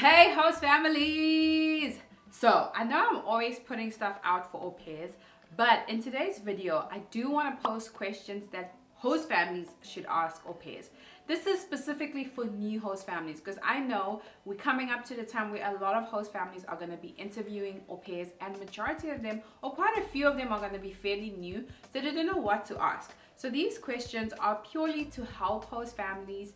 Hey host families! So I know I'm always putting stuff out for au pairs, but in today's video I do want to post questions that host families should ask au pairs. This is specifically for new host families because I know we're coming up to the time where a lot of host families are going to be interviewing au pairs, and majority of them, or quite a few of them, are going to be fairly new, so they don't know what to ask. So these questions are purely to help host families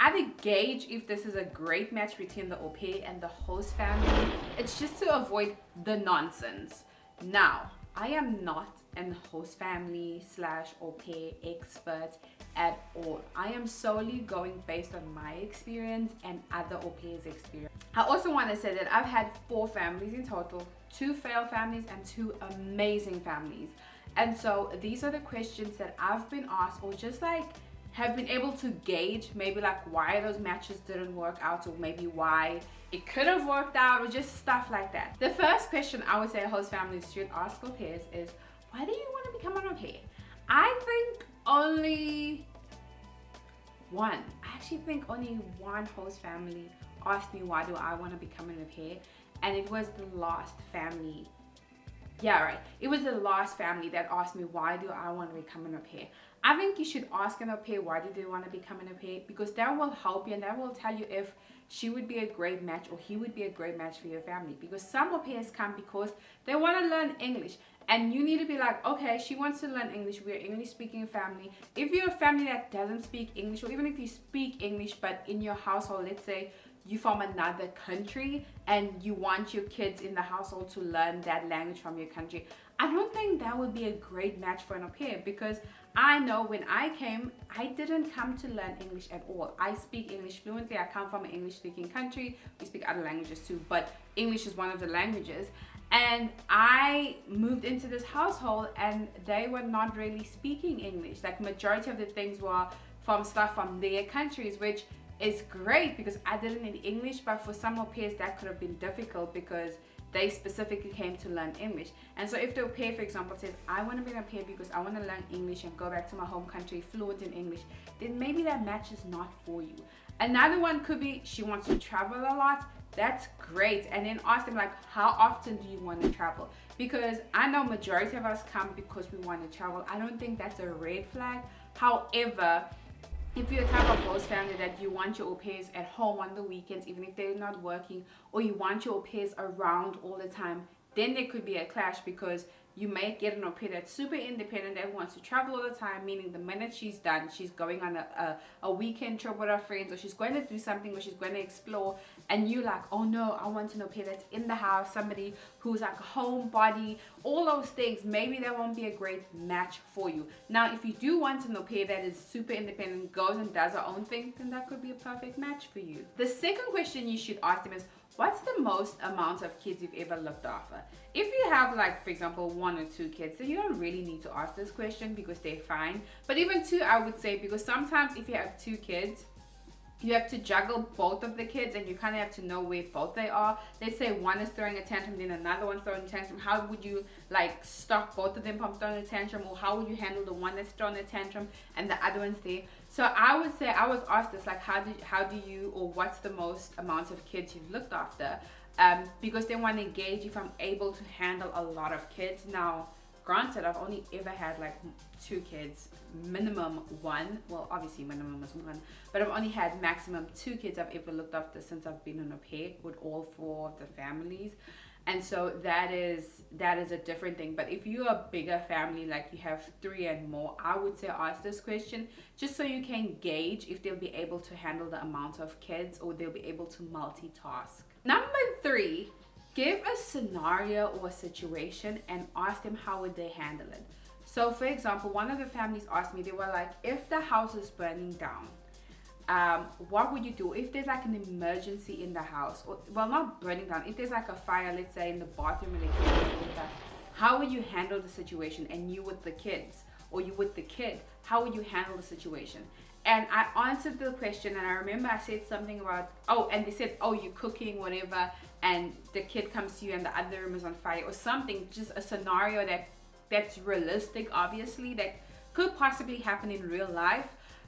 either gauge if this is a great match between the au pair and the host family. It's just to avoid the nonsense. Now, I am not an host family / au pair expert at all. I am solely going based on my experience and other au pairs' experience. I also want to say that I've had 4 families in total, 2 failed families and 2 amazing families. And so these are the questions that I've been asked, or just like have been able to gauge maybe like why those matches didn't work out, or maybe why it could have worked out, or just stuff like that. The first question I would say host families should ask au pairs is, why do you want to become an au pair? I think only one. I actually think only one host family asked me why do I want to become an au pair, and it was the last family. Yeah, right. It was the last family that asked me why do I want to become an au pair. I think you should ask an au pair why do they want to become an au pair, because that will help you and that will tell you if she would be a great match or he would be a great match for your family. Because some au pairs come because they want to learn English, and you need to be like, okay, she wants to learn English, we're English speaking family. If you're a family that doesn't speak English, or even if you speak English but in your household, let's say you from another country and you want your kids in the household to learn that language from your country, I don't think that would be a great match for an au pair, because I know when I came, I didn't come to learn English at all. I speak English fluently. I come from an English speaking country. We speak other languages too, but English is one of the languages. And I moved into this household and they were not really speaking English. Like majority of the things were from stuff from their countries, which is great because I didn't need English, but for some au pairs that could have been difficult because they specifically came to learn English. And so if the au pair, for example, says, I want to be an au pair because I want to learn English and go back to my home country fluent in English, then maybe that match is not for you. Another one could be she wants to travel a lot. That's great. And then ask them like, how often do you want to travel? Because I know majority of us come because we want to travel. I don't think that's a red flag. However, if you're a type of host family that you want your au pairs at home on the weekends, even if they're not working, or you want your au pairs around all the time, then there could be a clash, because you may get an au pair that's super independent, that wants to travel all the time, meaning the minute she's done, she's going on a weekend trip with her friends, or she's going to do something, or she's going to explore, and you're like, oh no, I want an au pair that's in the house, somebody who's like a homebody, all those things. Maybe that won't be a great match for you. Now, if you do want an au pair that is super independent, goes and does her own thing, then that could be a perfect match for you. The second question you should ask them is, what's the most amount of kids you've ever looked after? If you have like, for example, 1 or 2 kids, then you don't really need to ask this question because they're fine. But even 2, I would say, because sometimes if you have 2 kids, you have to juggle both of the kids and you kind of have to know where both they are. Let's say one is throwing a tantrum, then another one's throwing a tantrum. How would you like stop both of them from throwing a tantrum? Or how would you handle the one that's throwing a tantrum and the other one's there? So I would say, I was asked this, like, how do you, or what's the most amount of kids you've looked after? Because they want to gauge if I'm able to handle a lot of kids. Now, granted, I've only ever had like 2 kids, minimum 1. Well, obviously minimum is 1, but I've only had maximum 2 kids I've ever looked after since I've been an au pair with all 4 of the families. And so that is a different thing. But if you're a bigger family, like you have 3 and more, I would say ask this question just so you can gauge if they'll be able to handle the amount of kids, or they'll be able to multitask. Number 3, give a scenario or a situation and ask them how would they handle it. So for example, one of the families asked me, they were like, if the house is burning down, what would you do if there's like an emergency in the house? Or, well, not burning down, if there's like a fire, let's say in the bathroom, and how would you handle the situation? And you with the kids, or you with the kid, how would you handle the situation? And I answered the question, and I remember I said something about, oh, and they said, oh, you're cooking, whatever, and the kid comes to you and the other room is on fire, or something, just a scenario that's realistic, obviously, that could possibly happen in real life.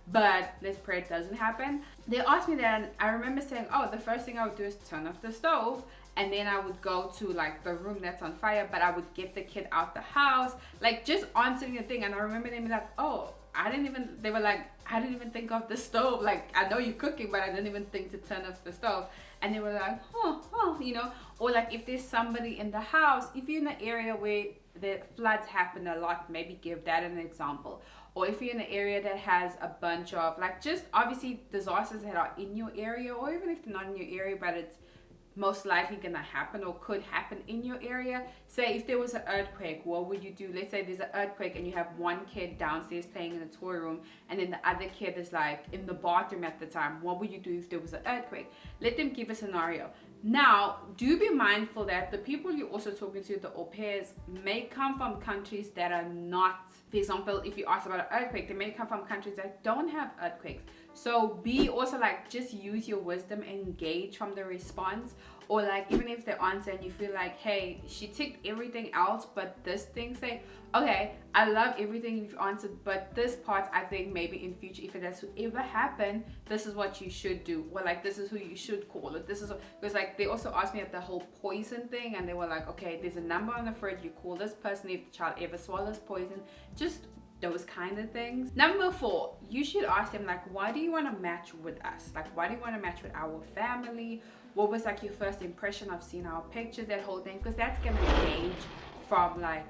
but let's pray it doesn't happen. They asked me that, and I remember saying, oh, the first thing I would do is turn off the stove, and then I would go to like the room that's on fire, but I would get the kid out the house, like just answering the thing. And I remember them being like, oh, they were like, I didn't even think of the stove. Like, I know you're cooking, but I didn't even think to turn off the stove. And they were like, you know, or like if there's somebody in the house, if you're in an area where the floods happen a lot, maybe give that an example. Or if you're in an area that has a bunch of like just obviously disasters that are in your area, or even if they're not in your area, but it's most likely gonna happen or could happen in your area. Say if there was an earthquake, what would you do? Let's say there's an earthquake and you have one kid downstairs playing in the toy room, and then the other kid is like in the bathroom at the time. What would you do if there was an earthquake? Let them give a scenario. Now, do be mindful that the people you're also talking to, the au pairs, may come from countries that are not, for example, if you ask about an earthquake, they may come from countries that don't have earthquakes. So be also like, just use your wisdom and engage from the response. Or like, even if they answer and you feel like, hey, she ticked everything else, but this thing, say, okay, I love everything you've answered, but this part, I think maybe in future, if it has to ever happen, this is what you should do. Or like, this is who you should call it. This is, because like, they also asked me at the whole poison thing, and they were like, okay, there's a number on the fridge, you call this person if the child ever swallows poison. Just those kind of things. Number 4, you should ask them like, why do you want to match with us? Like, why do you want to match with our family? What was like your first impression of seeing our pictures, that whole thing? Because that's gonna gauge from like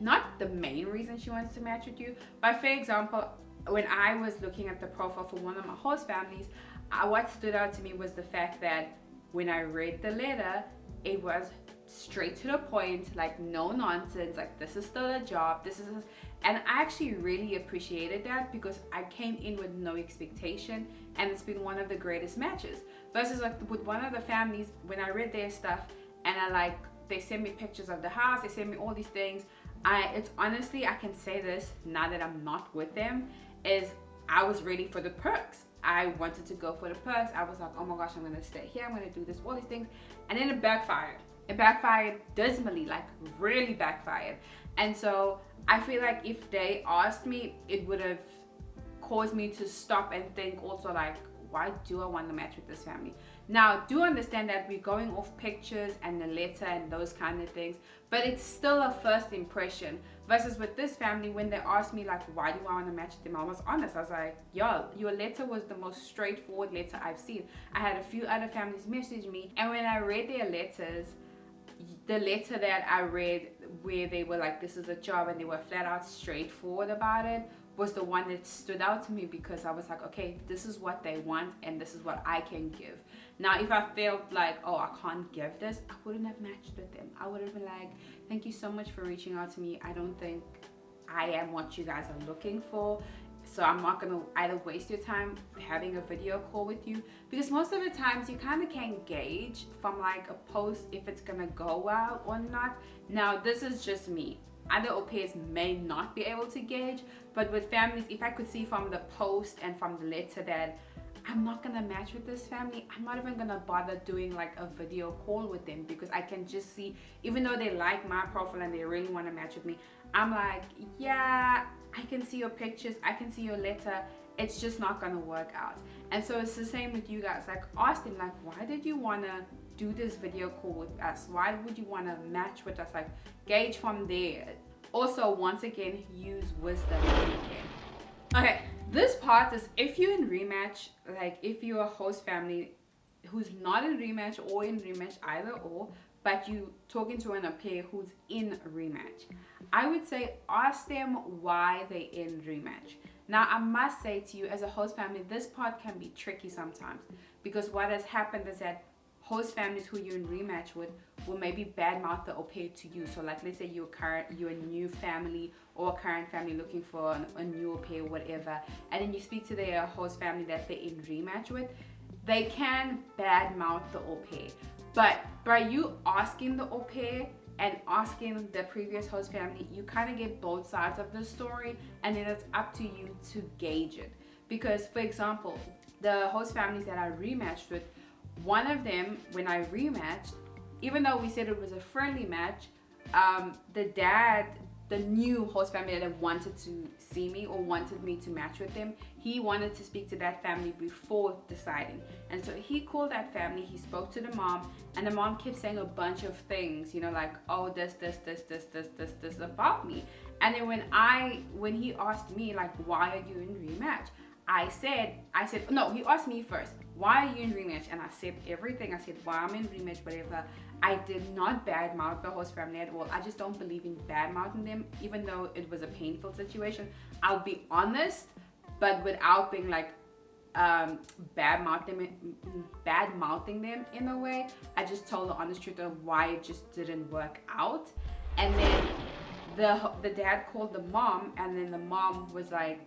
not the main reason she wants to match with you, but for example, when I was looking at the profile for one of my host families, what stood out to me was the fact that when I read the letter, it was straight to the point, like no nonsense, like this is still a job, and I actually really appreciated that, because I came in with no expectation, and it's been one of the greatest matches. Versus like with one of the families, when I read their stuff and they send me pictures of the house, they send me all these things, it's honestly, I can say this now that I'm not with them, is I was ready for the perks. I wanted to go for the perks. I was like, oh my gosh, I'm gonna stay here, I'm gonna do this, all these things, and then it backfired. It backfired dismally, like really backfired. And so I feel like if they asked me, it would have caused me to stop and think also like, why do I want to match with this family? Now, do understand that we're going off pictures and the letter and those kind of things, but it's still a first impression. Versus with this family, when they asked me like, why do I want to match with them, I was honest. I was like, yo, your letter was the most straightforward letter I've seen. I had a few other families message me, and when I read their letters, the letter that I read where they were like, this is a job, and they were flat out straightforward about it, was the one that stood out to me, because I was like, okay, this is what they want and this is what I can give. Now, if I felt like, oh, I can't give this, I wouldn't have matched with them. I would have been like, thank you so much for reaching out to me. I don't think I am what you guys are looking for, so I'm not gonna either waste your time having a video call with you, because most of the times you kind of can gauge from like a post if it's gonna go well or not. Now, this is just me. Other au pairs may not be able to gauge, but with families, if I could see from the post and from the letter that I'm not gonna match with this family, I'm not even gonna bother doing like a video call with them, because I can just see, even though they like my profile and they really want to match with me, I'm like, yeah, I can see your pictures, I can see your letter, it's just not gonna work out. And so it's the same with you guys. Like, ask them like, why did you want to do this video call with us? Why would you want to match with us? Like, gauge from there. Also, once again, use wisdom if you can. Okay, this part is if you're in rematch, like if you're a host family who's not in rematch or in rematch, either or, but you talking to an au pair who's in rematch, I would say ask them why they're in rematch. Now, I must say to you, as a host family, this part can be tricky sometimes, because what has happened is that host families who you're in rematch with will maybe badmouth the au pair to you. So like, let's say you're a new family or a current family looking for a new au pair, whatever, and then you speak to their host family that they're in rematch with, they can badmouth the au pair. But by you asking the au pair and asking the previous host family, you kind of get both sides of the story, and then it's up to you to gauge it. Because, for example, the host families that I rematched with, one of them, when I rematched, even though we said it was a friendly match, the dad the new host family that wanted to see me or wanted me to match with them, he wanted to speak to that family before deciding. And so he called that family, he spoke to the mom, and the mom kept saying a bunch of things, you know, like, oh, this about me. And then when he asked me, like, why are you in rematch? I said, no, he asked me first, why are you in rematch? And I said everything. I said, why I'm in rematch, whatever. I did not badmouth the host family at all. I just don't believe in badmouthing them, even though it was a painful situation. I'll be honest, but without being like bad-mouthing them in a way. I just told the honest truth of why it just didn't work out. And then the dad called the mom, and then the mom was like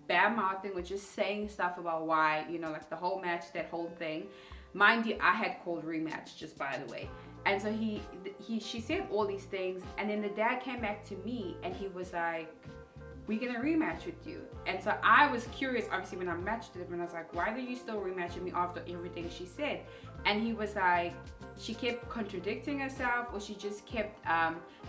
bad-mouthing, which is saying stuff about why, you know, like the whole match, that whole thing. Mind you, I had called rematch, just by the way. And so she said all these things, and then the dad came back to me and he was like, we're gonna rematch with you. And so I was curious, obviously, when I matched with him, and I was like, why do you still rematch with me after everything she said? And he was like, she kept contradicting herself, or she just kept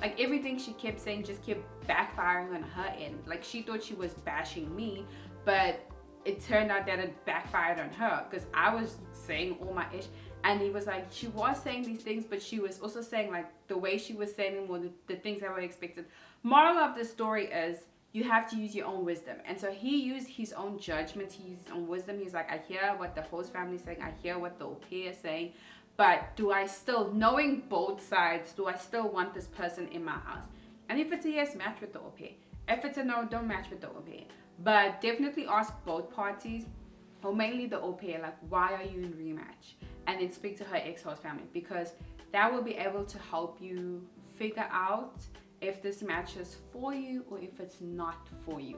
like everything she kept saying just kept backfiring on her end. Like, she thought she was bashing me, but it turned out that it backfired on her, because I was saying all my ish. And he was like, she was saying these things, but she was also saying, like, the way she was saying them were the things that were expected. Moral of the story is, you have to use your own wisdom. And so he used his own judgment, he used his own wisdom. He's like, I hear what the host family is saying, I hear what the au pair is saying, but do I still, knowing both sides, do I still want this person in my house? And if it's a yes, match with the au pair. If it's a no, don't match with the au pair. But definitely ask both parties, or mainly the au pair, like, why are you in rematch? And then speak to her ex-host family, because that will be able to help you figure out if this match is for you or if it's not for you.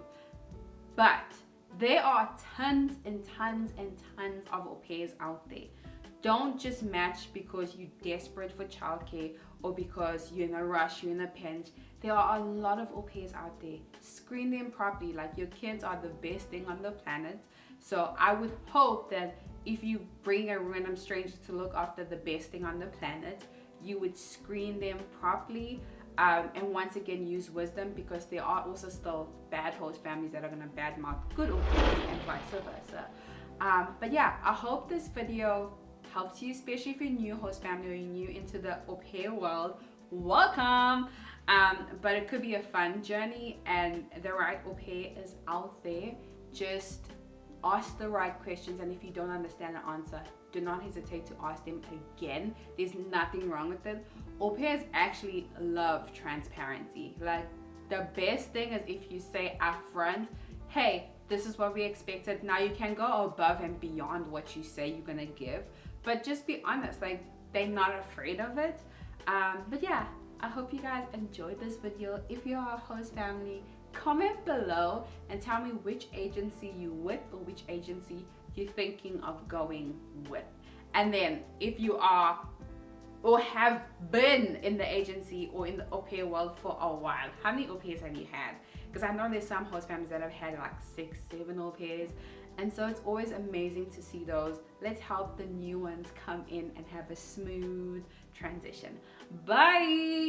But there are tons and tons and tons of au pairs out there. Don't just match because you're desperate for childcare or because you're in a rush, you're in a pinch. There are a lot of au pairs out there. Screen them properly. Like, your kids are the best thing on the planet. So I would hope that if you bring a random stranger to look after the best thing on the planet, you would screen them properly. And once again, use wisdom, because there are also still bad host families that are going to badmouth good au pairs and vice versa. But yeah, I hope this video helps you, especially if you're a new host family or you're new into the au pair world. Welcome! But it could be a fun journey, and the right au pair is out there. Just ask the right questions, and if you don't understand the answer, do not hesitate to ask them again. There's nothing wrong with it. Au pairs actually love transparency. Like, the best thing is if you say upfront, hey, this is what we expected. Now you can go above and beyond what you say you're gonna give, but just be honest. Like, they're not afraid of it. But yeah, I hope you guys enjoyed this video. If you are a host family, comment below and tell me which agency you with or which agency you're thinking of going with. And then if you are or have been in the agency or in the au pair world for a while, how many au pairs have you had? Because I know there's some host families that have had like 6, 7 au pairs, and so it's always amazing to see those. Let's help the new ones come in and have a smooth transition. Bye.